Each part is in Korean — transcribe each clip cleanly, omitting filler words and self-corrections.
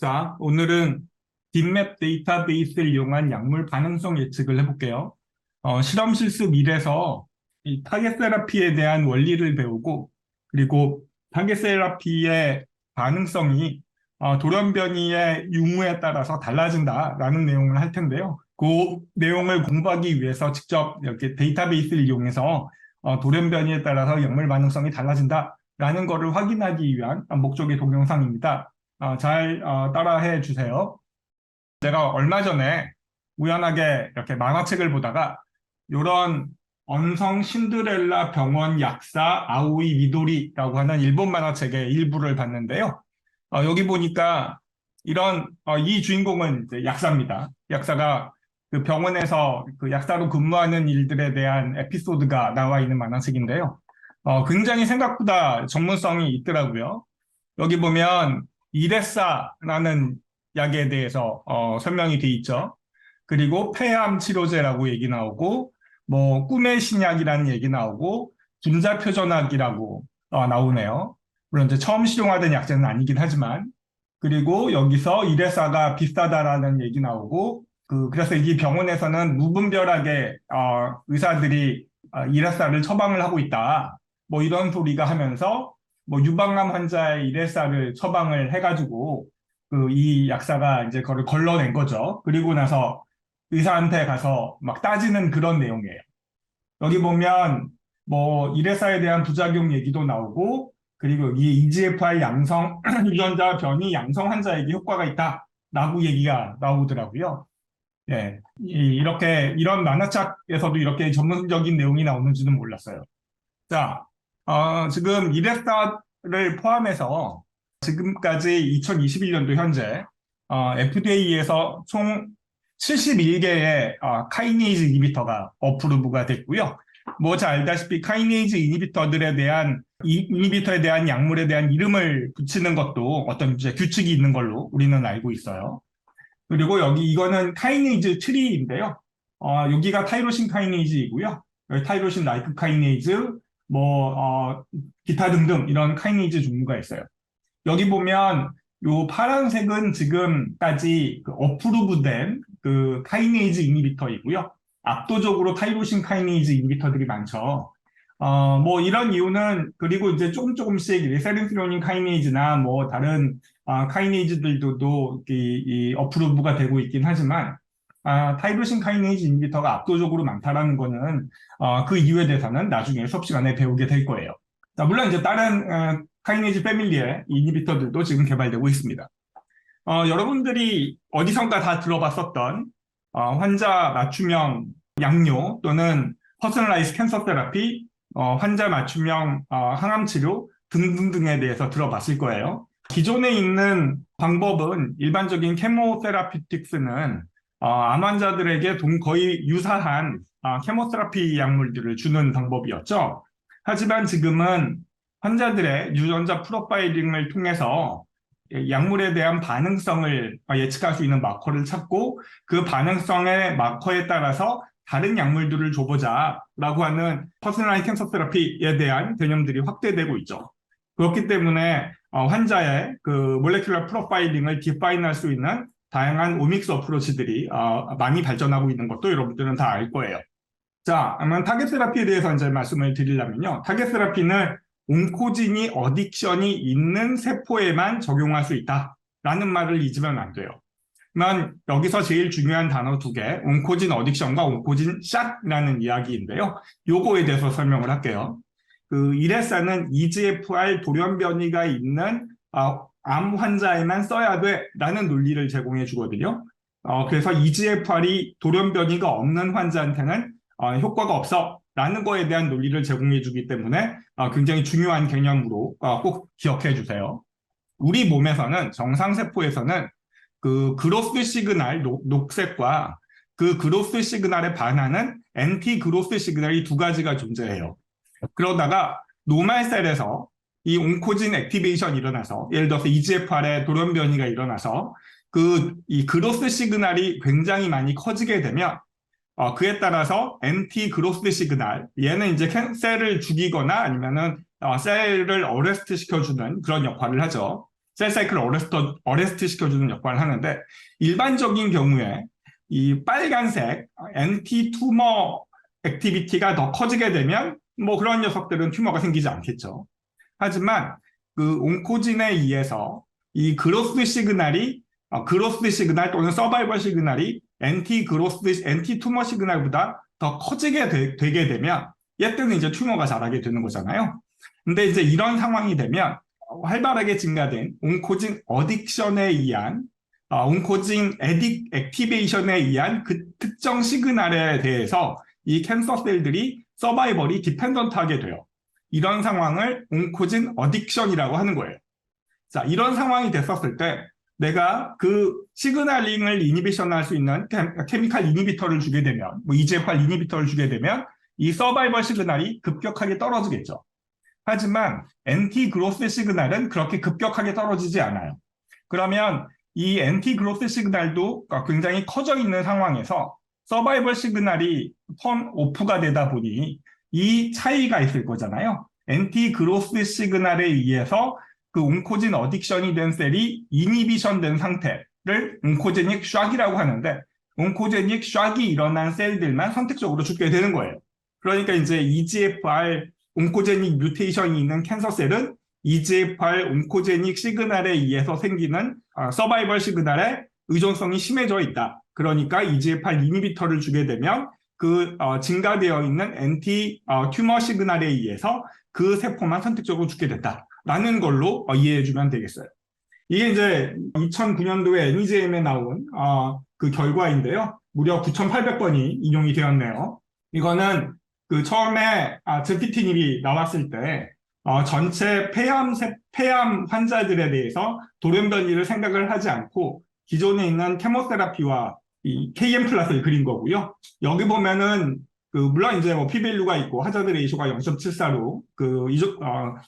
자, 오늘은 딥맵 데이터베이스를 이용한 약물 반응성 예측을 해볼게요. 실험 실습 1에서 이 타겟 세라피에 대한 원리를 배우고, 그리고 타겟 세라피의 반응성이 돌연변이의 유무에 따라서 달라진다라는 내용을 할 텐데요. 그 내용을 공부하기 위해서 직접 이렇게 데이터베이스를 이용해서 돌연변이에 따라서 약물 반응성이 달라진다라는 것을 확인하기 위한 목적의 동영상입니다. 잘 따라해 주세요. 제가 얼마 전에 우연하게 이렇게 만화책을 보다가 이런 언성 신드렐라 병원 약사 아오이 미도리라고 하는 일본 만화책의 일부를 봤는데요. 여기 보니까 이 주인공은 이제 약사입니다. 약사가 그 병원에서 그 약사로 근무하는 일들에 대한 에피소드가 나와 있는 만화책인데요. 굉장히 생각보다 전문성이 있더라고요. 여기 보면 이레사라는 약에 대해서 설명이 돼 있죠. 그리고 폐암 치료제라고 얘기 나오고, 뭐 꿈의 신약이라는 얘기 나오고, 분자표전학이라고 나오네요. 물론 이제 처음 실용화된 약제는 아니긴 하지만, 그리고 여기서 이레사가 비싸다라는 얘기 나오고, 그래서 이 병원에서는 무분별하게 의사들이 이레사를 처방을 하고 있다. 뭐 이런 소리가 하면서 뭐 유방암 환자의 이레사를 처방을 해가지고 이 약사가 이제 그걸 걸러낸 거죠. 그리고 나서 의사한테 가서 막 따지는 그런 내용이에요. 여기 보면 뭐 이레사에 대한 부작용 얘기도 나오고, 그리고 이 EGFR 양성 유전자 변이 양성 환자에게 효과가 있다라고 얘기가 나오더라고요. 예, 이런 만화책에서도 이렇게 전문적인 내용이 나오는지는 몰랐어요. 자, 지금 이레사를 포함해서 지금까지 2021년도 현재 FDA에서 총 71개의 카이네이즈 이니비터가 어프루브가 됐고요. 뭐 잘 알다시피 카이네이즈 이니비터에 대한 약물에 대한 이름을 붙이는 것도 어떤 이제 규칙이 있는 걸로 우리는 알고 있어요. 그리고 이거는 카이네이즈 트리인데요. 여기가 타이로신 카이네이즈이고요. 타이로신 라이크 카이네이즈, 기타 등등 이런 카이네이즈 종류가 있어요. 여기 보면 요 파란색은 지금까지 어프루브된 그 카이네이즈 이니비터이고요. 압도적으로 타이로신 카이네이즈 이니비터들이 많죠. 뭐 이런 이유는, 그리고 이제 조금씩 세린스로닌 카이네이즈나 뭐 다른 카이네이즈들도 이 어프루브가 되고 있긴 하지만, 타이로신 카이네이즈 이니비터가 압도적으로 많다라는 거는 그 이유에 대해서는 나중에 수업 시간에 배우게 될 거예요. 자, 물론 이제 다른 카이네이즈 패밀리의 이니비터들도 지금 개발되고 있습니다. 여러분들이 어디선가 다 들어봤었던 환자 맞춤형 양료 또는 퍼스널라이즈 캔서 테라피, 환자 맞춤형 항암 치료 등등등에 대해서 들어봤을 거예요. 기존에 있는 방법은 일반적인 케모테라피틱스는 암 환자들에게 거의 유사한 케모테라피 약물들을 주는 방법이었죠. 하지만 지금은 환자들의 유전자 프로파일링을 통해서 약물에 대한 반응성을 예측할 수 있는 마커를 찾고, 그 반응성의 마커에 따라서 다른 약물들을 줘보자라고 하는 퍼스널라이즈 캔서 테라피에 대한 개념들이 확대되고 있죠. 그렇기 때문에 환자의 그 몰레큘러 프로파일링을 디파인할 수 있는 다양한 오믹스 어프로치들이 많이 발전하고 있는 것도 여러분들은 다 알 거예요. 자, 그러면 타겟 세라피에 대해서 이제 말씀을 드리려면요. 타겟 세라피는 온코진이 어딕션이 있는 세포에만 적용할 수 있다라는 말을 잊으면 안 돼요. 그러면 여기서 제일 중요한 단어 두 개, 온코진 어딕션과 온코진 샷이라는 이야기인데요. 요거에 대해서 설명을 할게요. 이레사는 EGFR 돌연변이가 있는 암 환자에만 써야 돼라는 논리를 제공해 주거든요. 그래서 EGFR이 돌연변이가 없는 환자한테는 효과가 없어라는 거에 대한 논리를 제공해 주기 때문에 굉장히 중요한 개념으로 꼭 기억해 주세요. 우리 몸에서는, 정상세포에서는 그 그로스 시그널 녹색과 그 그로스 시그널에 반하는 엔티 그로스 시그널이 두 가지가 존재해요. 그러다가 노말셀에서 이 온코진 액티베이션이 일어나서, 예를 들어서 EGFR의 돌연변이가 일어나서 이 그로스 시그널이 굉장히 많이 커지게 되면 그에 따라서 엔티 그로스 시그널, 얘는 이제 셀을 죽이거나 아니면은 셀을 어레스트 시켜주는 그런 역할을 하죠. 셀 사이클을 어레스트 시켜주는 역할을 하는데, 일반적인 경우에 이 빨간색 엔티 투머 액티비티가 더 커지게 되면 뭐 그런 녀석들은 튜머가 생기지 않겠죠. 하지만 그 온코진에 의해서 이 그로스 시그널 또는 서바이벌 시그널이 엔티 투머 시그널보다 더 커지게 되게 되면 얘때는 이제 튜머가 자라게 되는 거잖아요. 근데 이제 이런 상황이 되면 활발하게 증가된 온코진 어딕션에 의한 온코진 액티베이션에 의한 그 특정 시그널에 대해서 이 캔서 셀들이 서바이벌이 디펜던트하게 돼요. 이런 상황을 온코진 어딕션이라고 하는 거예요. 자, 이런 상황이 됐었을 때 내가 그 시그널링을 이니비션할 수 있는 케미칼 이니비터를 주게 되면, 뭐 EGFR 이니비터를 주게 되면 이 서바이벌 시그널이 급격하게 떨어지겠죠. 하지만 엔티 그로스 시그널은 그렇게 급격하게 떨어지지 않아요. 그러면 이 엔티 그로스 시그널도 굉장히 커져 있는 상황에서 서바이벌 시그널이 턴 오프가 되다 보니 이 차이가 있을 거잖아요. 엔티 그로스 시그널에 의해서 그 온코진 어딕션이 된 셀이 이니비션 된 상태를 온코제닉 샥이라고 하는데, 온코제닉 샥이 일어난 셀들만 선택적으로 죽게 되는 거예요. 그러니까 이제 EGFR 온코제닉 뮤테이션이 있는 캔서셀은 EGFR 온코제닉 시그널에 의해서 생기는 서바이벌 시그널에 의존성이 심해져 있다. 그러니까 EGFR 이니비터를 주게 되면 그 증가되어 있는 엔티 튜머 시그널에 의해서 그 세포만 선택적으로 죽게 됐다라는 걸로 이해해주면 되겠어요. 이게 이제 2009년도에 NEJM에 나온 그 결과인데요. 무려 9,800번이 인용이 되었네요. 이거는 그 처음에 제피티닙이 나왔을 때 전체 폐암 환자들에 대해서 돌연변이를 생각을 하지 않고 기존에 있는 케모세라피와 이 KM 플러스를 그린 거고요. 여기 보면은 물론 이제 뭐 p-value가 있고 하자드 레이쇼가 0.74로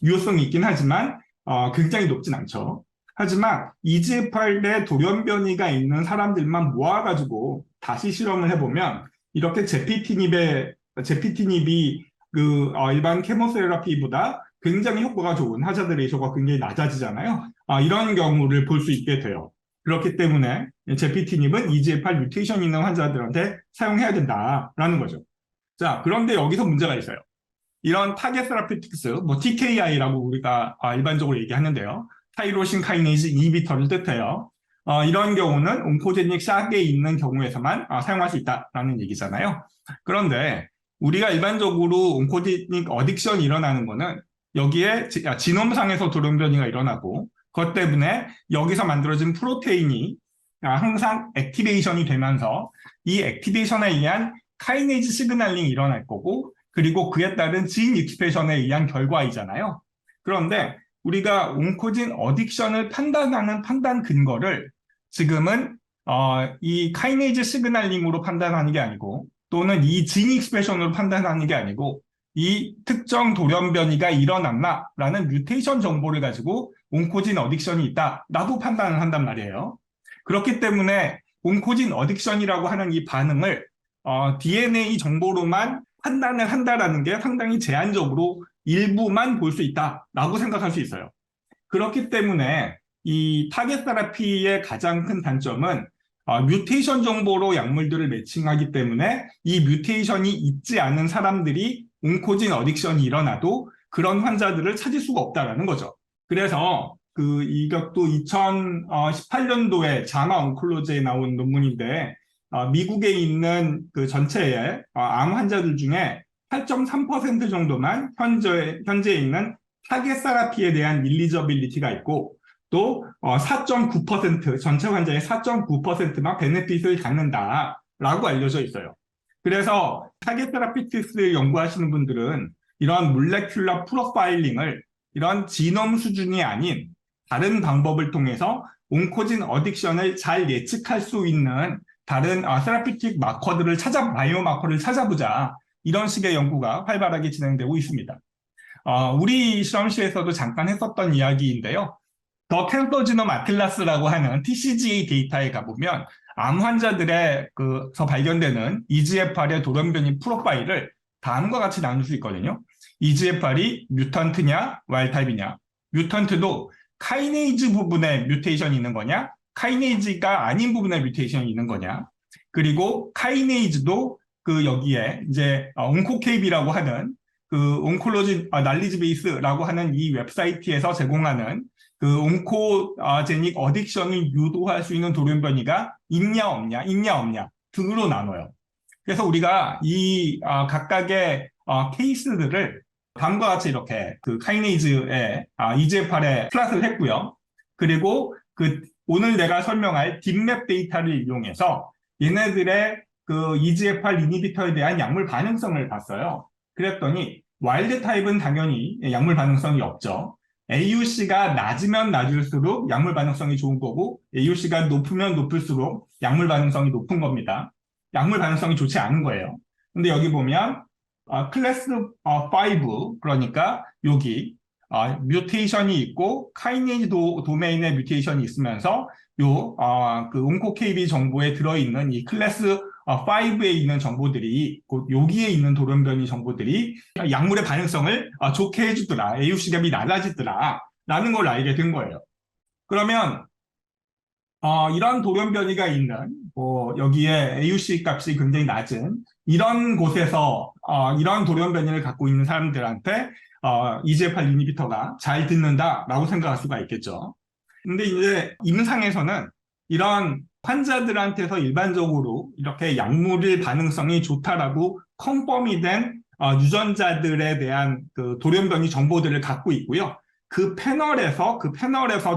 유효성이 있긴 하지만 굉장히 높진 않죠. 하지만 EGFR에 돌연변이가 있는 사람들만 모아가지고 다시 실험을 해보면 이렇게 제피티닙이 일반 케모세라피보다 굉장히 효과가 좋은 하자드 레이쇼가 굉장히 낮아지잖아요. 이런 경우를 볼 수 있게 돼요. 그렇기 때문에 제피티닙은 EGFR 뮤테이션 있는 환자들한테 사용해야 된다라는 거죠. 자, 그런데 여기서 문제가 있어요. 이런 타겟 세라피틱스, 뭐 TKI라고 우리가 일반적으로 얘기하는데요. 타이로신 카이네이즈 이니비터를 뜻해요. 이런 경우는 온코제닉 샥에 있는 경우에서만 사용할 수 있다라는 얘기잖아요. 그런데 우리가 일반적으로 온코제닉 어딕션이 일어나는 거는 여기에 지놈상에서 돌연변이가 일어나고 그것 때문에 여기서 만들어진 프로테인이 항상 액티베이션이 되면서 이 액티베이션에 의한 카이네이즈 시그널링이 일어날 거고, 그리고 그에 따른 진 익스프레션에 의한 결과이잖아요. 그런데 우리가 온코진 어딕션을 판단하는 판단 근거를 지금은 이 카이네이즈 시그널링으로 판단하는 게 아니고, 또는 이 진 익스프레션으로 판단하는 게 아니고, 이 특정 돌연변이가 일어났나라는 뮤테이션 정보를 가지고 온코진 어딕션이 있다라고 판단을 한단 말이에요. 그렇기 때문에 온코진 어딕션이라고 하는 이 반응을 DNA 정보로만 판단을 한다라는 게 상당히 제한적으로 일부만 볼 수 있다라고 생각할 수 있어요. 그렇기 때문에 이 타겟 테라피의 가장 큰 단점은 뮤테이션 정보로 약물들을 매칭하기 때문에 이 뮤테이션이 있지 않은 사람들이 온코진 어딕션이 일어나도 그런 환자들을 찾을 수가 없다라는 거죠. 그래서 이것도 2018년도에 자마 온콜로지에 나온 논문인데 미국에 있는 그 전체의 암 환자들 중에 8.3% 정도만 현재 있는 타겟 세라피에 대한 일리저빌리티가 있고 또 4.9% 전체 환자의 4.9%만 베네핏을 갖는다라고 알려져 있어요. 그래서 타겟 테라피틱스를 연구하시는 분들은 이런 몰레큘러 프로파일링을 이런 지놈 수준이 아닌 다른 방법을 통해서 온코진 어딕션을 잘 예측할 수 있는 다른 세라피틱 마커들을 바이오마커를 찾아보자. 이런 식의 연구가 활발하게 진행되고 있습니다. 우리 실험실에서도 잠깐 했었던 이야기인데요. 더 캔서 지놈 아틀라스라고 하는 TCGA 데이터에 가보면 암 환자들에서 발견되는 EGFR의 돌연변이 프로파일을 다음과 같이 나눌 수 있거든요. EGFR이 뮤턴트냐, 와일드타입이냐. 뮤턴트도 카이네이즈 부분에 뮤테이션이 있는 거냐, 카이네이즈가 아닌 부분에 뮤테이션이 있는 거냐, 그리고 카이네이즈도 그 여기에 이제 온코케이비라고 하는 그 온콜로지 날리지 베이스라고 하는 이 웹사이트에서 제공하는 그 온코제닉 어딕션을 유도할 수 있는 돌연변이가 있냐 없냐 등으로 나눠요. 그래서 우리가 이 각각의 케이스들을 다음과 같이 이렇게 그 카이네이즈의 EGFR에 플랫을 했고요. 그리고 그 오늘 내가 설명할 딥맵 데이터를 이용해서 얘네들의 그 EGFR 이니비터에 대한 약물 반응성을 봤어요. 그랬더니 와일드 타입은 당연히 약물 반응성이 없죠. AUC가 낮으면 낮을수록 약물 반응성이 좋은 거고 AUC가 높으면 높을수록 약물 반응성이 높은 겁니다. 약물 반응성이 좋지 않은 거예요. 근데 여기 보면 클래스 5 그러니까 여기 뮤테이션이 있고 카이네이즈 도메인에 뮤테이션이 있으면서 그 온코KB 정보에 들어있는 이 클래스 5에 있는 정보들이 곧 여기에 있는 돌연변이 정보들이 약물의 반응성을 좋게 해주더라. AUC 값이 낮아지더라. 라는 걸 알게 된 거예요. 그러면 이런 돌연변이가 있는 여기에 AUC 값이 굉장히 낮은 이런 곳에서 이런 돌연변이를 갖고 있는 사람들한테 EGFR 이니비터가 잘 듣는다라고 생각할 수가 있겠죠. 근데 이제 임상에서는 이런 환자들한테서 일반적으로 이렇게 약물의 반응성이 좋다라고 컨펌이 된 유전자들에 대한 그 돌연변이 정보들을 갖고 있고요. 그 패널에서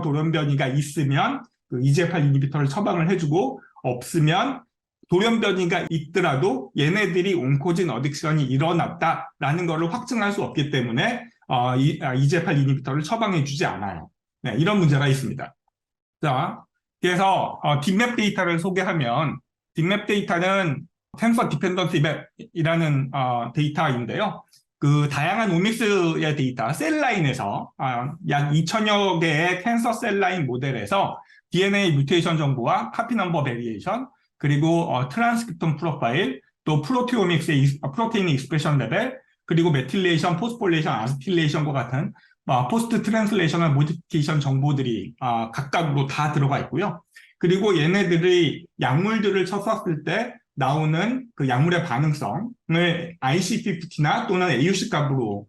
돌연변이가 있으면 그 EGFR 이니비터를 처방을 해주고 없으면 돌연변이가 있더라도 얘네들이 온코진 어딕션이 일어났다라는 것을 확증할 수 없기 때문에 EGFR 이니비터를 처방해주지 않아요. 네, 이런 문제가 있습니다. 자, 그래서 딥맵 데이터를 소개하면 딥맵 데이터는 텐서 디펜던시 맵이라는 데이터인데요. 그 다양한 오믹스의 데이터, 셀라인에서 약 2천여 개의 캔서 셀라인 모델에서 DNA 뮤테이션 정보와 카피 넘버 베리에이션, 그리고 트랜스크립톤 프로파일, 또 프로테오믹스의 프로테인 익스프레션 레벨, 그리고 메틸레이션, 포스폴레이션, 아세틸레이션과 같은 포스트 트랜슬레이셔널 모디피케이션 정보들이 각각으로 다 들어가 있고요. 그리고 얘네들이 약물들을 쳤었을 때 나오는 그 약물의 반응성을 IC50나 또는 AUC 값으로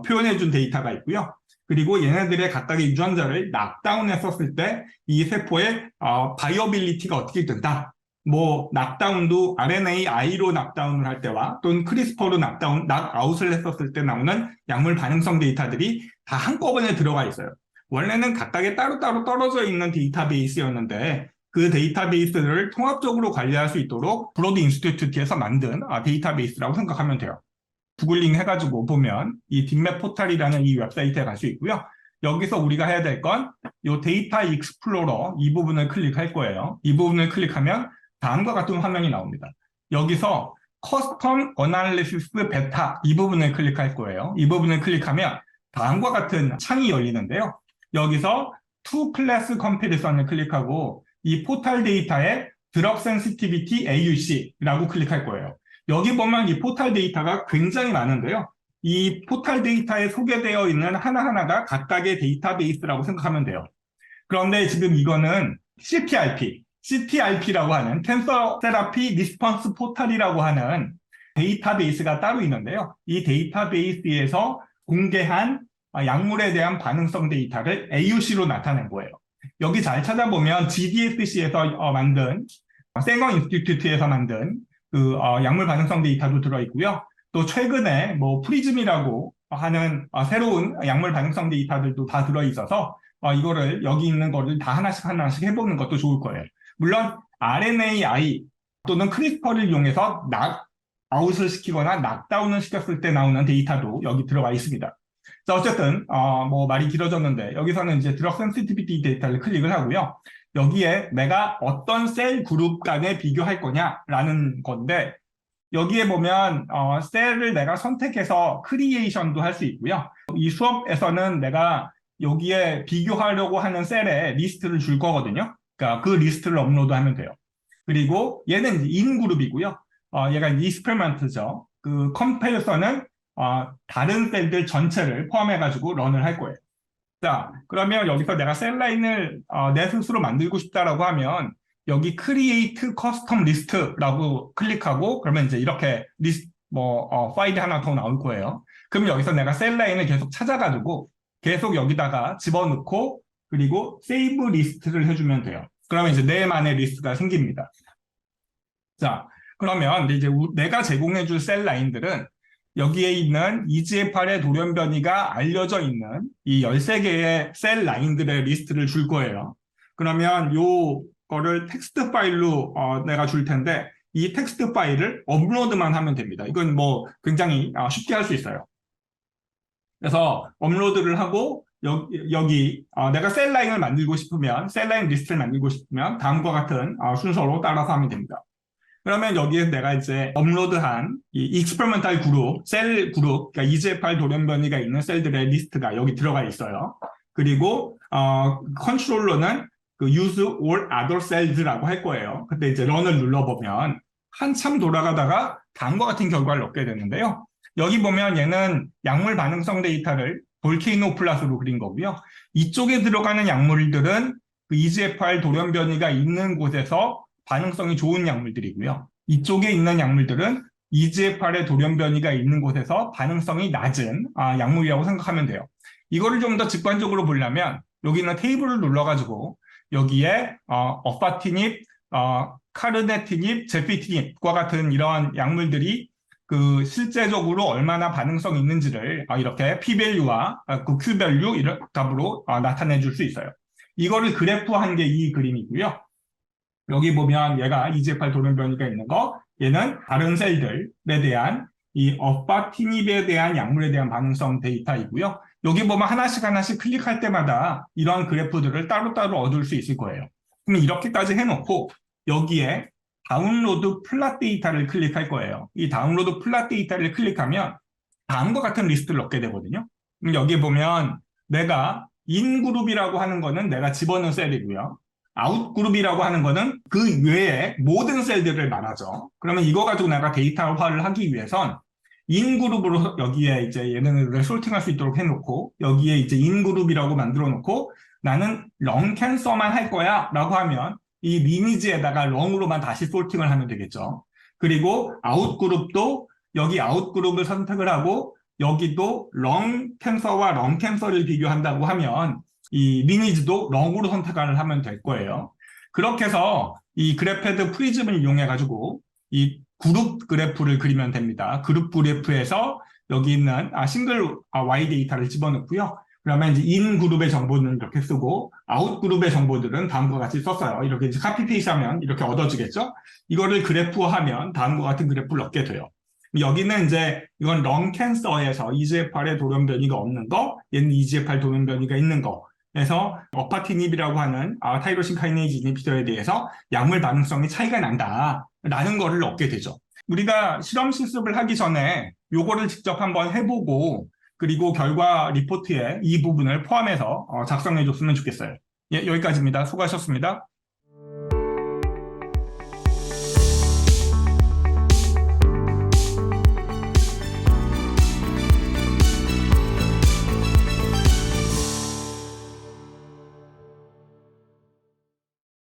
표현해준 데이터가 있고요. 그리고 얘네들의 각각의 유전자를 낙다운했었을 때 이 세포의 바이어빌리티가 어떻게 된다. 뭐 낙다운도 RNAI로 낙다운을 할 때와 또는 크리스퍼로 낙아웃을 했었을 때 나오는 약물 반응성 데이터들이 다 한꺼번에 들어가 있어요. 원래는 각각의 따로따로 떨어져 있는 데이터베이스였는데 그 데이터베이스를 통합적으로 관리할 수 있도록 브로드 인스티튜트에서 만든 데이터베이스라고 생각하면 돼요. 구글링 해가지고 보면 이 딥맵 포탈이라는 이 웹사이트에 갈 수 있고요. 여기서 우리가 해야 될 건 이 데이터 익스플로러 이 부분을 클릭할 거예요. 이 부분을 클릭하면 다음과 같은 화면이 나옵니다. 여기서 커스텀 어널리시스 베타 이 부분을 클릭할 거예요. 이 부분을 클릭하면 다음과 같은 창이 열리는데요. 여기서 투 클래스 컴패리선을 클릭하고 이 포탈 데이터의 드럭 센시티비티 AUC라고 클릭할 거예요. 여기 보면 이 포탈 데이터가 굉장히 많은데요. 이 포탈 데이터에 소개되어 있는 하나하나가 각각의 데이터베이스라고 생각하면 돼요. 그런데 지금 이거는 CTRP라고 하는 텐서 세라피 리스폰스 포탈이라고 하는 데이터베이스가 따로 있는데요. 이 데이터베이스에서 공개한 약물에 대한 반응성 데이터를 AUC로 나타낸 거예요. 여기 잘 찾아보면 GDSC에서 만든 생어 인스티튜트에서 만든 그 약물 반응성 데이터도 들어있고요. 또 최근에 뭐 프리즘이라고 하는 새로운 약물 반응성 데이터들도 다 들어있어서 이거를 여기 있는 거를 다 하나씩 해보는 것도 좋을 거예요. 물론 RNAi 또는 크리스퍼를 이용해서 낙아웃을 시키거나 낙다운을 시켰을 때 나오는 데이터도 여기 들어가 있습니다. 자, 어쨌든 뭐 말이 길어졌는데 여기서는 이제 드럭 센시티비티 데이터를 클릭을 하고요. 여기에 내가 어떤 셀 그룹 간에 비교할 거냐라는 건데 여기에 보면 셀을 내가 선택해서 크리에이션도 할 수 있고요. 이 수업에서는 내가 여기에 비교하려고 하는 셀에 리스트를 줄 거거든요. 그러니까 그 리스트를 업로드하면 돼요. 그리고 얘는 인 그룹이고요. 얘가 익스페리먼트죠. 그 컴패리선은 다른 셀들 전체를 포함해가지고 런을 할 거예요. 자, 그러면 여기서 내가 셀 라인을 내 스스로 만들고 싶다라고 하면 여기 Create Custom List라고 클릭하고 그러면 이제 이렇게 파일이 하나 더 나올 거예요. 그럼 여기서 내가 셀 라인을 계속 찾아가지고 계속 여기다가 집어넣고 그리고 Save 리스트를 해주면 돼요. 그러면 이제 내만의 리스트가 생깁니다. 자, 그러면 이제 내가 제공해줄 셀 라인들은 여기에 있는 EGFR의 돌연변이가 알려져 있는 이 13개의 셀 라인들의 리스트를 줄 거예요. 그러면 요거를 텍스트 파일로 내가 줄 텐데 이 텍스트 파일을 업로드만 하면 됩니다. 이건 뭐 굉장히 쉽게 할 수 있어요. 그래서 업로드를 하고 여기 내가 셀 라인을 만들고 싶으면 셀 라인 리스트를 만들고 싶으면 다음과 같은 순서로 따라서 하면 됩니다. 그러면 여기에 내가 이제 업로드한 이 익스페리멘탈 그룹, 셀 그룹, 그러니까 EGFR 돌연변이가 있는 셀들의 리스트가 여기 들어가 있어요. 그리고 컨트롤러는 그 use all other cells라고 할 거예요. 근데 이제 런을 눌러보면 한참 돌아가다가 다음과 같은 결과를 얻게 되는데요. 여기 보면 얘는 약물 반응성 데이터를 볼케이노 플롯으로 그린 거고요. 이쪽에 들어가는 약물들은 그 EGFR 돌연변이가 있는 곳에서 반응성이 좋은 약물들이고요. 이쪽에 있는 약물들은 EGFR의 돌연변이가 있는 곳에서 반응성이 낮은 약물이라고 생각하면 돼요. 이거를 좀 더 직관적으로 보려면 여기 있는 테이블을 눌러가지고 여기에 어파티닙, 카르네티닙, 제피티닙과 같은 이러한 약물들이 그 실제적으로 얼마나 반응성이 있는지를 이렇게 p-value와 그 q-value 이런 값으로 나타내 줄 수 있어요. 이거를 그래프한 게 이 그림이고요. 여기 보면 얘가 EGFR 돌연변이가 있는 거, 얘는 다른 셀들에 대한 이 어파티닙에 대한 약물에 대한 반응성 데이터이고요. 여기 보면 하나씩 클릭할 때마다 이러한 그래프들을 따로따로 얻을 수 있을 거예요. 그럼 이렇게까지 해놓고 여기에 다운로드 플랫 데이터를 클릭할 거예요. 이 다운로드 플랫 데이터를 클릭하면 다음과 같은 리스트를 얻게 되거든요. 그럼 여기 보면 내가 인그룹이라고 하는 거는 내가 집어넣은 셀이고요. 아웃그룹이라고 하는 거는 그 외에 모든 셀들을 말하죠. 그러면 이거 가지고 내가 데이터화를 하기 위해선 인그룹으로 여기에 이제 얘네들을 솔팅할 수 있도록 해놓고 여기에 이제 인그룹이라고 만들어 놓고 나는 런 캔서만 할 거야 라고 하면 이 리니지에다가 런으로만 다시 솔팅을 하면 되겠죠. 그리고 아웃그룹도 여기 아웃그룹을 선택을 하고 여기도 런 캔서와 런 캔서를 비교한다고 하면 이 리니지도 런으로 선택을 하면 될 거예요. 그렇게 해서 이 그래프헤드 프리즘을 이용해 가지고 이 그룹 그래프를 그리면 됩니다. 그룹 그래프에서 여기 있는 싱글 Y 데이터를 집어넣고요. 그러면 이제 인 그룹의 정보는 이렇게 쓰고 아웃 그룹의 정보들은 다음과 같이 썼어요. 이렇게 이제 카피 페이스하면 이렇게 얻어지겠죠. 이거를 그래프화하면 다음과 같은 그래프를 얻게 돼요. 여기는 이제 이건 런 캔서에서 EGFR의 돌연변이가 없는 거, 얘는 EGFR 돌연변이가 있는 거. 그래서 어파티닙이라고 하는 타이로신 카이네이즈 이니비터에 대해서 약물 반응성이 차이가 난다라는 거를 얻게 되죠. 우리가 실험 실습을 하기 전에 요거를 직접 한번 해보고 그리고 결과 리포트에 이 부분을 포함해서 작성해 줬으면 좋겠어요. 예, 여기까지입니다. 수고하셨습니다.